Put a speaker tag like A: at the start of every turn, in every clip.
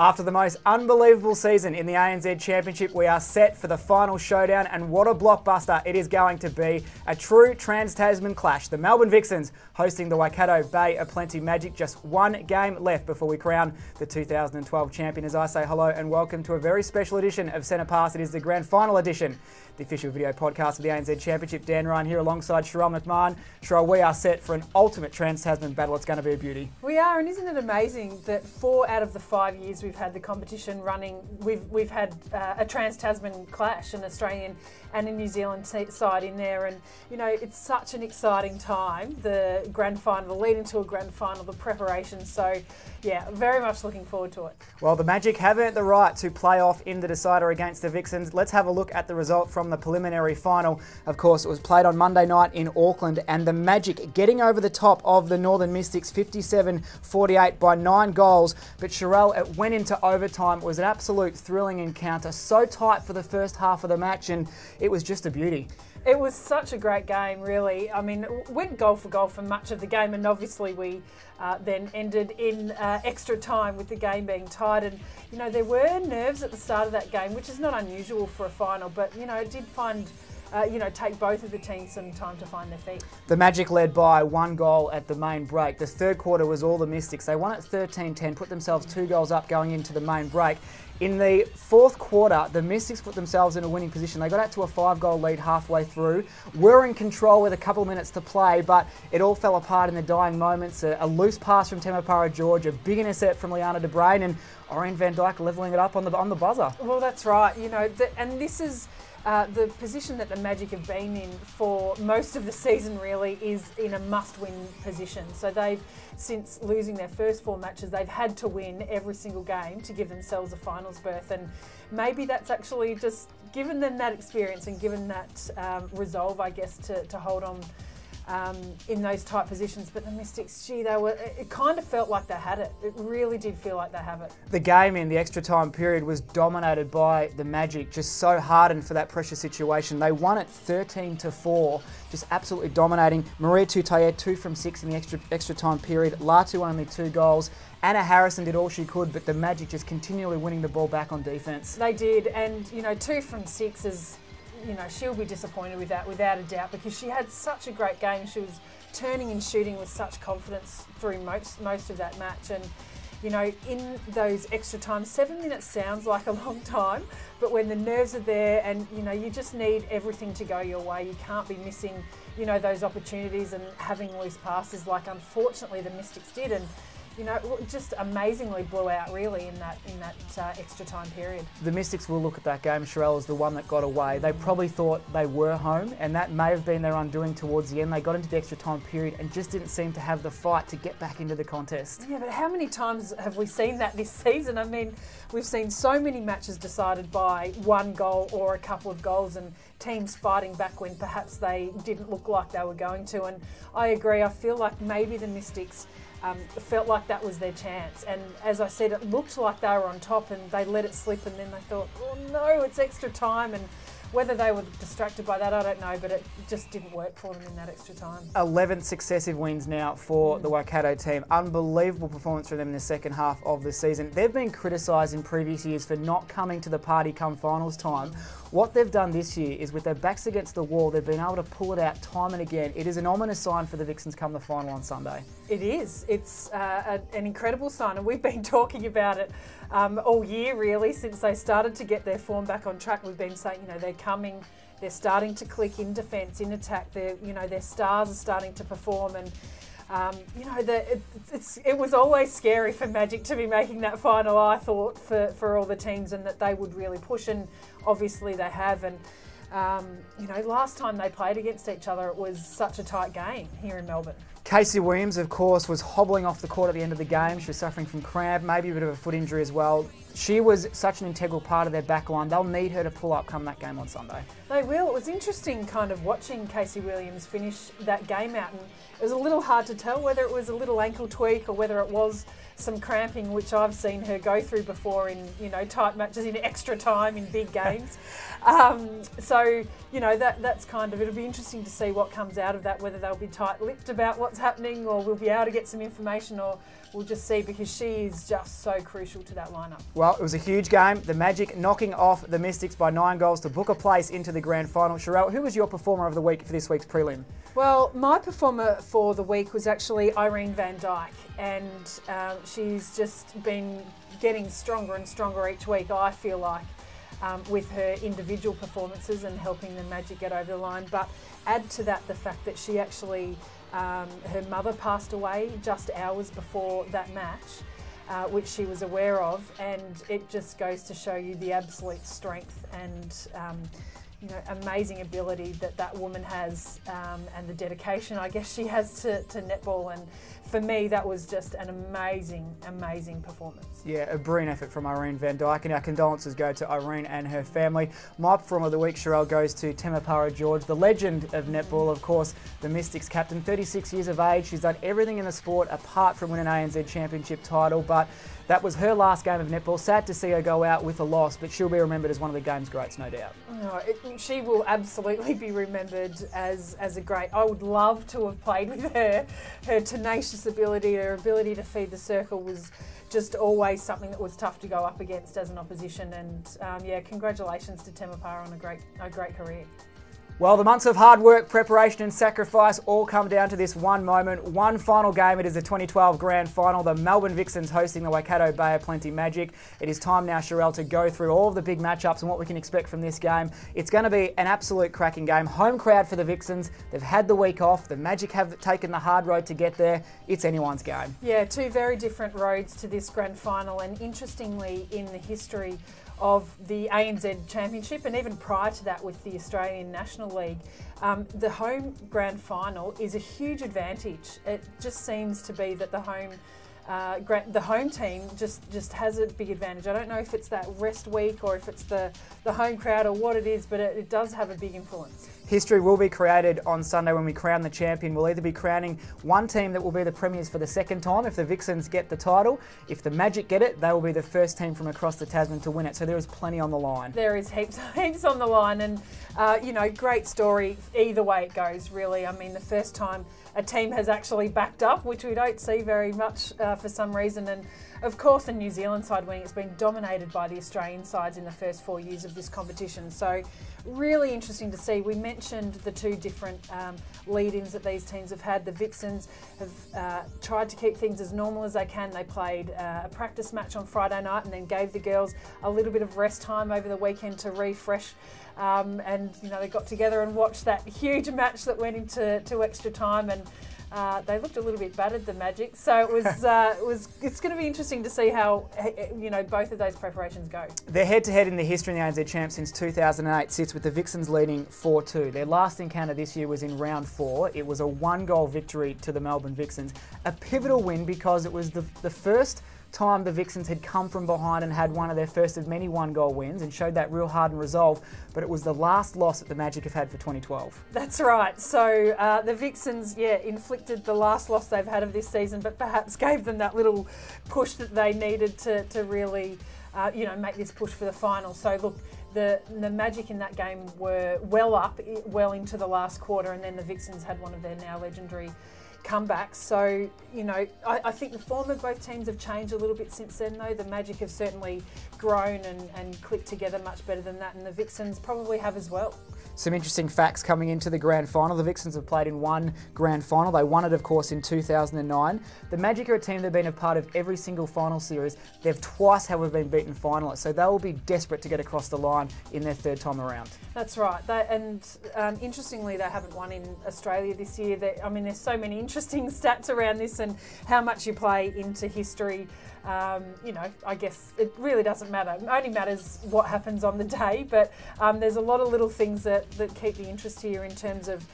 A: After the most unbelievable season in the ANZ Championship, we are set for the final showdown, and what a blockbuster it is going to be. A true Trans-Tasman clash. The Melbourne Vixens hosting the Waikato Bay of Plenty Magic. Just one game left before we crown the 2012 champion. As I say hello and welcome to a very special edition of Centre Pass. It is the Grand Final edition, the official video podcast of the ANZ Championship. Dan Ryan here alongside Sharelle McMahon. Sharelle, we are set for an ultimate Trans-Tasman battle. It's going to be a beauty.
B: We are, and isn't it amazing that 4 out of the 5 years we've had the competition running, we've had a Trans-Tasman clash, an Australian and a New Zealand side in there, and you know, it's such an exciting time, the grand final, the lead into a grand final, the preparation. So yeah, very much looking forward to it.
A: Well, the Magic have earned the right to play off in the decider against the Vixens. Let's have a look at the result from the preliminary final. Of course, it was played on Monday night in Auckland, and the Magic getting over the top of the Northern Mystics 57-48 by 9 goals. But Sharelle, it went into overtime. It was an absolute thrilling encounter, so tight for the first half of the match, and it was just a beauty.
B: It was such a great game, really. I mean, it went goal for much of the game, and obviously we then ended in extra time with the game being tied. And, you know, there were nerves at the start of that game, which is not unusual for a final, but, you know, it did find, take both of the teams some time to find their feet. The
A: Magic led by 1 goal at the main break. The third quarter was all the Mystics. They won at 13-10, put themselves 2 goals up going into the main break. In the fourth quarter, the Mystics put themselves in a winning position. They got out to a 5-goal lead halfway through, were in control with a couple of minutes to play, but it all fell apart in the dying moments. A loose pass from Temapara George, a big intercept from Liana de Bruin, and Orion van Dijk levelling it up on the buzzer.
B: Well, that's right. You know, and this is the position that the Magic have been in for most of the season, really, is in a must-win position. So they've, since losing their first 4 matches, they've had to win every single game to give themselves a finals berth. And maybe that's actually just given them that experience and given that resolve, I guess, to hold on in those tight positions. But the Mystics, gee, it kind of felt like they had it. It really did feel like they have it.
A: The game in the extra time period was dominated by the Magic, just so hardened for that pressure situation. They won it 13-4, just absolutely dominating. Maria Tutaye 2 from 6 in the extra time period. Latu only 2 goals. Anna Harrison did all she could, but the Magic just continually winning the ball back on defence.
B: They did, and you know, 2 from 6 is, you know, she'll be disappointed with that without a doubt, because she had such a great game. She was turning and shooting with such confidence through most of that match. And you know, in those extra times, 7 minutes sounds like a long time, but when the nerves are there and you know, you just need everything to go your way, you can't be missing, you know, those opportunities and having loose passes like unfortunately the Mystics did. And you know, it just amazingly blew out really in that extra time period.
A: The Mystics will look at that game, Sharelle, as the one that got away. They probably thought they were home, and that may have been their undoing towards the end. They got into the extra time period and just didn't seem to have the fight to get back into the contest.
B: Yeah, but how many times have we seen that this season? I mean, we've seen so many matches decided by 1 goal or a couple of goals, and teams fighting back when perhaps they didn't look like they were going to. And I agree, I feel like maybe the Mystics felt like that was their chance, and as I said, it looked like they were on top and they let it slip, and then they thought, oh no, it's extra time. And whether they were distracted by that, I don't know, but it just didn't work for them in that extra time.
A: 11 successive wins now for the Waikato team. Unbelievable performance from them in the second half of the season. They've been criticised in previous years for not coming to the party come finals time. What they've done this year is, with their backs against the wall, they've been able to pull it out time and again. It is an ominous sign for the Vixens come the final on Sunday.
B: It is. It's an incredible sign, and we've been talking about it all year really, since they started to get their form back on track. We've been saying, you know, they're coming, they're starting to click in defence, in attack. Their stars are starting to perform, and you know, it was always scary for Magic to be making that final, I thought, for all the teams, and that they would really push, and obviously they have. And you know, last time they played against each other, it was such a tight game here in Melbourne.
A: Casey Williams, of course, was hobbling off the court at the end of the game. She was suffering from cramp, maybe a bit of a foot injury as well. she was such an integral part of their backline. They'll need her to pull up come that game on Sunday.
B: They will. It was interesting kind of watching Casey Williams finish that game out, and it was a little hard to tell whether it was a little ankle tweak or whether it was some cramping, which I've seen her go through before in, tight matches in extra time in big games. So, that's kind of, it'll be interesting to see what comes out of that, whether they'll be tight-lipped about what's happening or we'll be able to get some information, or we'll just see, because she is just so crucial to that lineup.
A: Well, it was a huge game. The Magic knocking off the Mystics by 9 goals to book a place into the grand final. Sherelle, who was your performer of the week for this week's prelim?
B: Well, my performer for the week was actually Irene van Dijk, and she's just been getting stronger and stronger each week, I feel like, with her individual performances and helping the Magic get over the line. But add to that the fact that she actually, her mother passed away just hours before that match, which she was aware of, and it just goes to show you the absolute strength and amazing ability that woman has, and the dedication I guess she has to netball. And for me, that was just an amazing performance. Yeah,
A: a brilliant effort from Irene van Dijk, and our condolences go to Irene and her family. My performer of the week, Sherelle, goes to Temapara George, the legend of netball, of course, the Mystics captain, 36 years of age. She's done everything in the sport apart from winning an ANZ Championship title, but that was her last game of netball. Sad to see her go out with a loss, but she'll be remembered as one of the game's greats, no doubt.
B: She will absolutely be remembered as a great. I would love to have played with her. Her tenacious ability, her ability to feed the circle was just always something that was tough to go up against as an opposition. And congratulations to Temapara on a great career.
A: Well, the months of hard work, preparation and sacrifice all come down to this one moment. One final game. It is the 2012 Grand Final. The Melbourne Vixens hosting the Waikato Bay of Plenty Magic. It is time now, Sherelle, to go through all of the big matchups and what we can expect from this game. It's going to be an absolute cracking game. Home crowd for the Vixens. They've had the week off. The Magic have taken the hard road to get there. It's anyone's game.
B: Yeah, two very different roads to this Grand Final, and interestingly, in the history of the ANZ Championship, and even prior to that with the Australian National League, the home grand final is a huge advantage. It just seems to be that the home team just has a big advantage. I don't know if it's that rest week or if it's the home crowd or what it is, but it does have a big influence.
A: History will be created on Sunday when we crown the champion. We'll either be crowning one team that will be the premiers for the second time if the Vixens get the title. If the Magic get it, they will be the first team from across the Tasman to win it. So there is plenty on the line. There is
B: heaps on the line, and great story either way it goes, really. I mean, the first time a team has actually backed up, which we don't see very much for some reason. And of course, the New Zealand side winning, it's been dominated by the Australian sides in the first 4 years of this competition. So really interesting to see. We mentioned the two different lead-ins that these teams have had. The Vixens have tried to keep things as normal as they can. They played a practice match on Friday night and then gave the girls a little bit of rest time over the weekend to refresh. They got together and watched that huge match that went into extra time, and they looked a little bit battered, the Magic. So it's going to be interesting to see how both of those preparations go.
A: Their head-to-head in the history in the ANZ Champ since 2008 sits with the Vixens leading 4-2. Their last encounter this year was in round 4. It was a 1-goal victory to the Melbourne Vixens. A pivotal win because it was the first time the Vixens had come from behind and had one of their first of many 1-goal wins and showed that real heart and resolve, but it was the last loss that the Magic have had for 2012.
B: That's right. So the Vixens, inflicted the last loss they've had of this season, but perhaps gave them that little push that they needed to really, make this push for the final. So look, the Magic in that game were well into the last quarter, and then the Vixens had one of their now legendary comebacks. So, I think the form of both teams have changed a little bit since then, though. The Magic have certainly grown and clicked together much better than that, and the Vixens probably have as well.
A: Some interesting facts coming into the Grand Final. The Vixens have played in one Grand Final. They won it, of course, in 2009. The Magic are a team that have been a part of every single final series. They've twice, however, been beaten finalists, so they will be desperate to get across the line in their third time around.
B: That's right. Interestingly, they haven't won in Australia this year. There's so many interesting stats around this and how much you play into history. I guess it really doesn't matter. It only matters what happens on the day, but there's a lot of little things that keep the interest here in terms of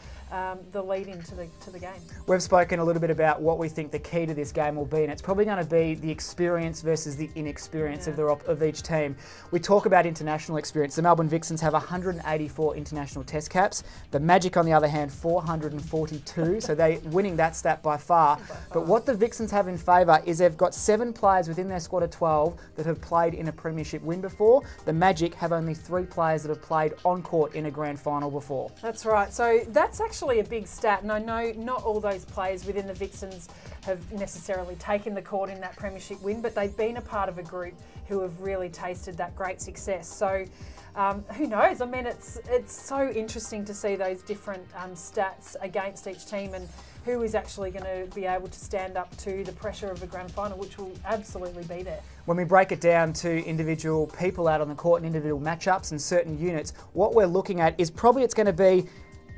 B: the lead into the game.
A: We've spoken a little bit about what we think the key to this game will be, and it's probably going to be the experience versus the inexperience of each team. We talk about international experience. The Melbourne Vixens have 184 international test caps. The Magic, on the other hand, 442, so they're winning that stat by far. But what the Vixens have in favour is they've got 7 players within their squad of 12 that have played in a premiership win before. The Magic have only 3 players that have played on court in a grand final before.
B: That's right. So that's actually a big stat, and I know not all those players within the Vixens have necessarily taken the court in that premiership win, but they've been a part of a group who have really tasted that great success. So who knows? I mean, it's so interesting to see those different stats against each team and who is actually going to be able to stand up to the pressure of a grand final, which will absolutely be there.
A: When we break it down to individual people out on the court and individual matchups and certain units, what we're looking at is probably it's going to be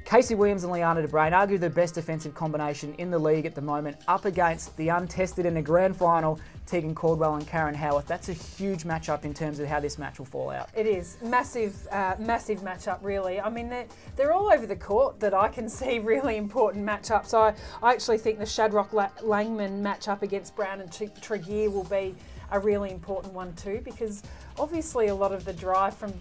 A: Casey Williams and Liana de Bruin, arguably the best defensive combination in the league at the moment, up against the untested in the grand final, Tegan Caldwell and Karen Howarth. That's a huge matchup in terms of how this match will fall out.
B: It is. Massive matchup, really. I mean, they're all over the court that I can see really important matchups. I actually think the Shadrock-Langman matchup against Brown and Tregear will be a really important one too, because obviously a lot of the drive from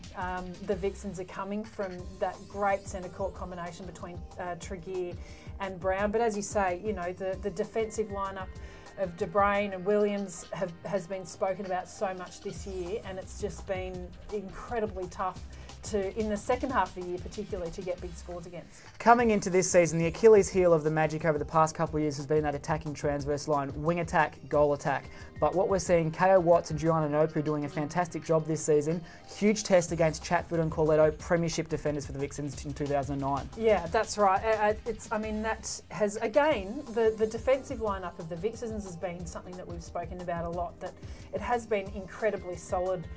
B: the Vixens are coming from that great centre court combination between Tregear and Brown. But as you say, you know, the defensive lineup of De Bruin and Williams has been spoken about so much this year, and it's just been incredibly tough in the second half of the year particularly to get big scores against.
A: Coming into this season, the Achilles heel of the Magic over the past couple of years has been that attacking transverse line, wing attack, goal attack. But what we're seeing, Ko Watts and Gianna Nopu doing a fantastic job this season. Huge test against Chatfield and Corletto, premiership defenders for the Vixens in 2009. Yeah,
B: that's right. I mean, that has, again, the defensive lineup of the Vixens has been something that we've spoken about a lot, that it has been incredibly solid.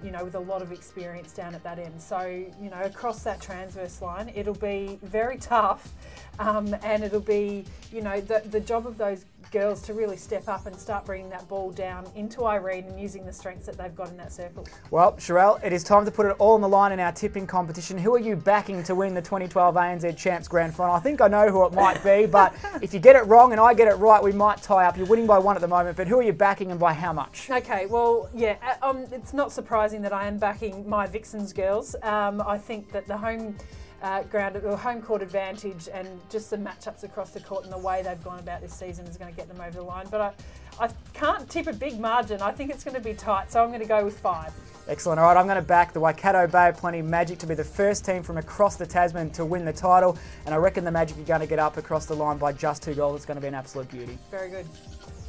B: You know, with a lot of experience down at that end. So, you know, across that transverse line, it'll be very tough, and it'll be, you know, the job of those girls to really step up and start bringing that ball down into Irene and using the strengths that they've got in that circle.
A: Well, Sherelle, it is time to put it all on the line in our tipping competition. Who are you backing to win the 2012 ANZ Champs Grand Final? I think I know who it might be, but if you get it wrong and I get it right, we might tie up. You're winning by 1 at the moment, but who are you backing and by how much?
B: Okay, well, yeah, it's not surprising that I am backing my Vixens girls. I think that the home court advantage and just the matchups across the court and the way they've gone about this season is going to get them over the line. But I can't tip a big margin. I think it's going to be tight, so I'm going to go with 5.
A: Excellent. All right, I'm going to back the Waikato Bay of Plenty Magic to be the first team from across the Tasman to win the title, and I reckon the Magic are going to get up across the line by just 2 goals. It's going to be an absolute beauty.
B: Very good.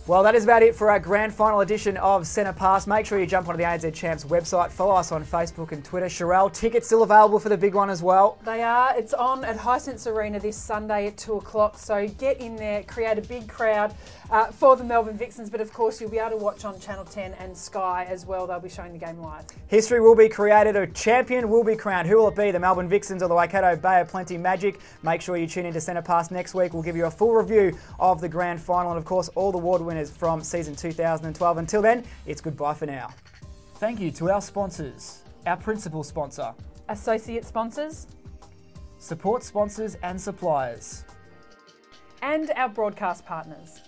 A: Well, that is about it for our grand final edition of Centre Pass. Make sure you jump onto the ANZ Champs website. Follow us on Facebook and Twitter. Sherelle, tickets still available for the big one as well?
B: They are. It's on at Hisense Arena this Sunday at 2 o'clock. So get in there, create a big crowd for the Melbourne Vixens. But of course, you'll be able to watch on Channel 10 and Sky as well. They'll be showing the game live. History
A: will be created. A champion will be crowned. Who will it be? The Melbourne Vixens or the Waikato Bay of Plenty Magic? Make sure you tune into Centre Pass next week. We'll give you a full review of the grand final and, of course, all the award winners from season 2012. Until then, it's goodbye for now. Thank you to our sponsors, our principal sponsor,
B: associate sponsors,
A: support sponsors and suppliers,
B: and our broadcast partners.